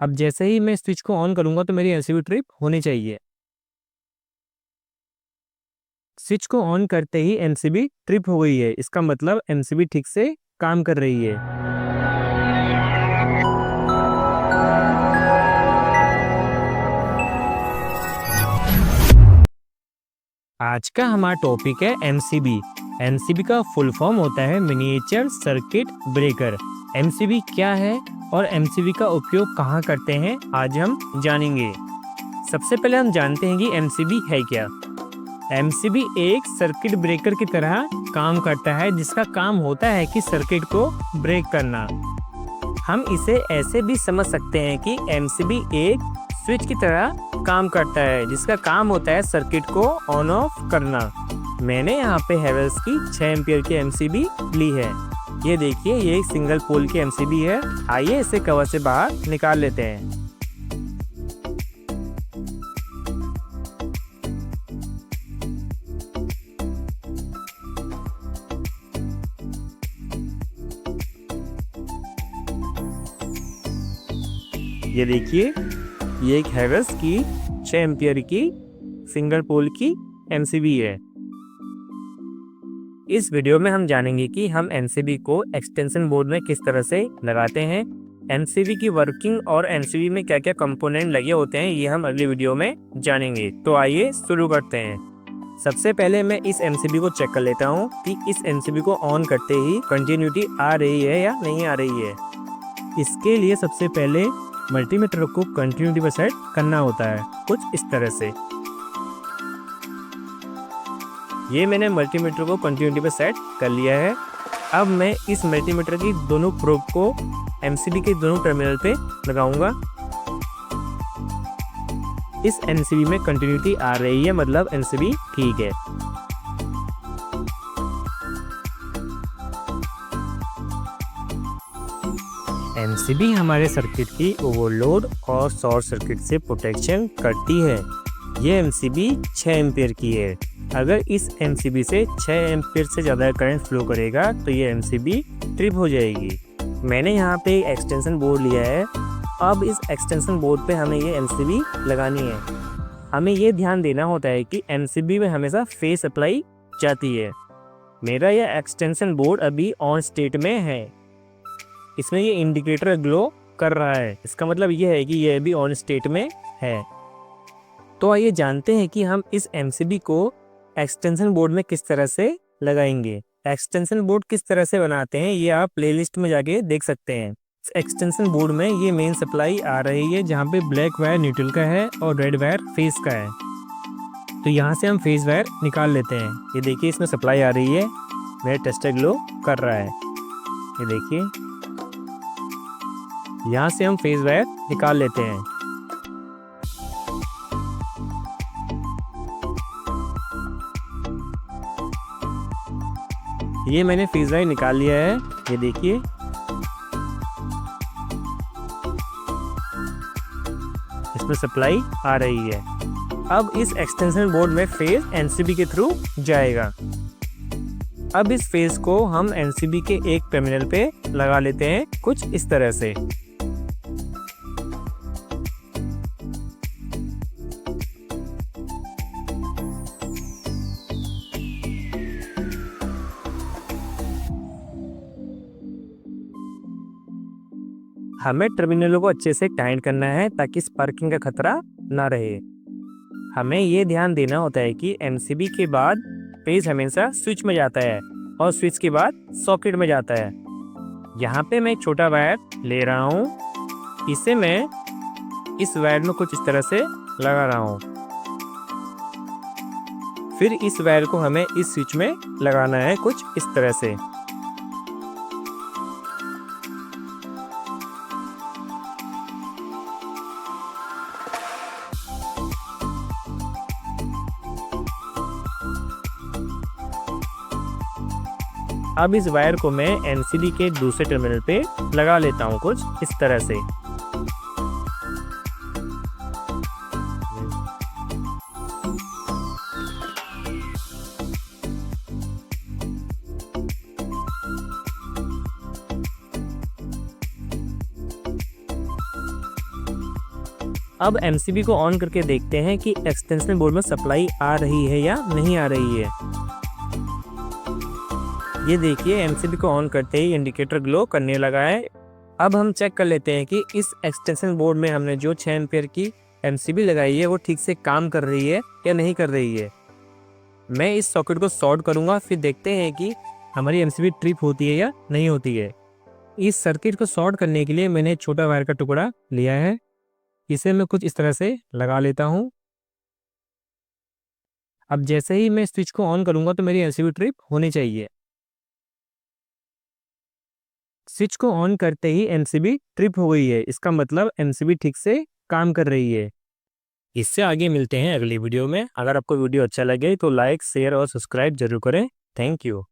अब जैसे ही मैं स्विच को ऑन करूंगा तो मेरी एमसीबी ट्रिप होनी चाहिए। स्विच को ऑन करते ही एमसीबी ट्रिप हो गई है, इसका मतलब एमसीबी ठीक से काम कर रही है। आज का हमारा टॉपिक है एमसीबी। एमसीबी का फुल फॉर्म होता है मिनिएचर सर्किट ब्रेकर। एमसीबी क्या है और एमसीबी का उपयोग कहाँ करते हैं, आज हम जानेंगे। सबसे पहले हम जानते हैं कि एमसीबी है क्या। एमसीबी एक सर्किट ब्रेकर की तरह काम करता है, जिसका काम होता है कि सर्किट को ब्रेक करना। हम इसे ऐसे भी समझ सकते हैं कि एमसीबी एक स्विच की तरह काम करता है, जिसका काम होता है सर्किट को ऑन ऑफ करना। मैंने यहाँ पे हैवेल्स की 6 एम्पियर की एमसीबी ली है। ये देखिए, ये एक सिंगल पोल की एमसीबी है। आइए इसे कवर से बाहर निकाल लेते हैं। ये देखिए, ये एक हैवेल्स की 6 एम्पियर की सिंगल पोल की एमसीबी है। इस वीडियो में हम जानेंगे कि हम एमसीबी को एक्सटेंशन बोर्ड में किस तरह से लगाते हैं, एमसीबी की वर्किंग और एमसीबी में क्या क्या कंपोनेंट लगे होते हैं, ये हम अगली वीडियो में जानेंगे। तो आइए शुरू करते हैं। सबसे पहले मैं इस एमसीबी को चेक कर लेता हूँ कि इस एमसीबी को ऑन करते ही कंटिन्यूटी आ रही है या नहीं आ रही है। इसके लिए सबसे पहले मल्टीमीटर को कंटिन्यूटी पर सेट करना होता है, कुछ इस तरह से। ये मैंने मल्टीमीटर को कंटिन्यूटी पर सेट कर लिया है। अब मैं इस मल्टीमीटर की दोनों प्रोब को एमसीबी के दोनों टर्मिनल पे लगाऊंगा। इस एमसीबी में कंटिन्यूटी आ रही है, मतलब एमसीबी ठीक है। एमसीबी हमारे सर्किट की ओवरलोड और शॉर्ट सर्किट से प्रोटेक्शन करती है। ये एमसीबी 6 एम्पियर की है। अगर इस एमसीबी से 6 एम्पियर से ज़्यादा करंट फ्लो करेगा तो ये एमसीबी ट्रिप हो जाएगी। मैंने यहाँ पे एक्सटेंशन बोर्ड लिया है। अब इस एक्सटेंशन बोर्ड पे हमें ये एमसीबी लगानी है। हमें ये ध्यान देना होता है कि एमसीबी में हमेशा फेज सप्लाई जाती है। मेरा यह एक्सटेंशन बोर्ड अभी ऑन स्टेट में है। इसमें ये इंडिकेटर ग्लो कर रहा है, इसका मतलब ये है कि ये अभी ऑन स्टेट में है। तो आइए जानते हैं कि हम इस एमसीबी को एक्सटेंशन बोर्ड में किस तरह से लगाएंगे। एक्सटेंशन बोर्ड किस तरह से बनाते हैं ये आप प्लेलिस्ट में जाके देख सकते हैं। एक्सटेंशन बोर्ड में ये मेन सप्लाई आ रही है, जहाँ पे ब्लैक वायर न्यूट्रल का है और रेड वायर फेज का है। तो यहाँ से हम फेज वायर निकाल लेते हैं। ये देखिए, इसमें सप्लाई आ रही है, मेरा टेस्टर ग्लो कर रहा है। ये देखिए, यहाँ से हम फेज वायर निकाल लेते हैं। ये मैंने फेज वायर निकाल लिया है। ये देखिए, इसमें सप्लाई आ रही है। अब इस एक्सटेंशन बोर्ड में फेज एमसीबी के थ्रू जाएगा। अब इस फेज को हम एमसीबी के एक टर्मिनल पे लगा लेते हैं, कुछ इस तरह से। हमें टर्मिनलों को अच्छे से टाइट करना है ताकि स्पार्किंग का खतरा ना रहे। हमें ये ध्यान देना होता है कि एमसीबी के बाद फेज हमेशा स्विच में जाता है और स्विच के बाद सॉकेट में जाता है। यहाँ पे मैं एक छोटा वायर ले रहा हूँ। इसे मैं इस वायर में कुछ इस तरह से लगा रहा हूँ। फिर इस वायर को हमें इस स्विच में लगाना है, कुछ इस तरह से। अब इस वायर को मैं एमसीबी के दूसरे टर्मिनल पे लगा लेता हूँ, कुछ इस तरह से। अब एमसीबी को ऑन करके देखते हैं कि एक्सटेंशन बोर्ड में सप्लाई आ रही है या नहीं आ रही है। ये देखिए एमसीबी को ऑन करते ही इंडिकेटर ग्लो करने लगा है। अब हम चेक कर लेते हैं कि इस एक्सटेंशन बोर्ड में हमने जो 6 एम्पियर की एमसीबी लगाई है वो ठीक से काम कर रही है या नहीं कर रही है। मैं इस सॉकेट को शॉर्ट करूंगा, फिर देखते हैं कि हमारी एमसीबी ट्रिप होती है या नहीं होती है। इस सर्किट को शॉर्ट करने के लिए मैंने एक छोटा वायर का टुकड़ा लिया है। इसे मैं कुछ इस तरह से लगा लेता हूँ। अब जैसे ही मैं स्विच को ऑन करूंगा तो मेरी एमसीबी ट्रिप होनी चाहिए। स्विच को ऑन करते ही एमसीबी ट्रिप हो गई है, इसका मतलब एमसीबी ठीक से काम कर रही है। इससे आगे मिलते हैं अगली वीडियो में। अगर आपको वीडियो अच्छा लगे तो लाइक, शेयर और सब्सक्राइब जरूर करें। Thank you.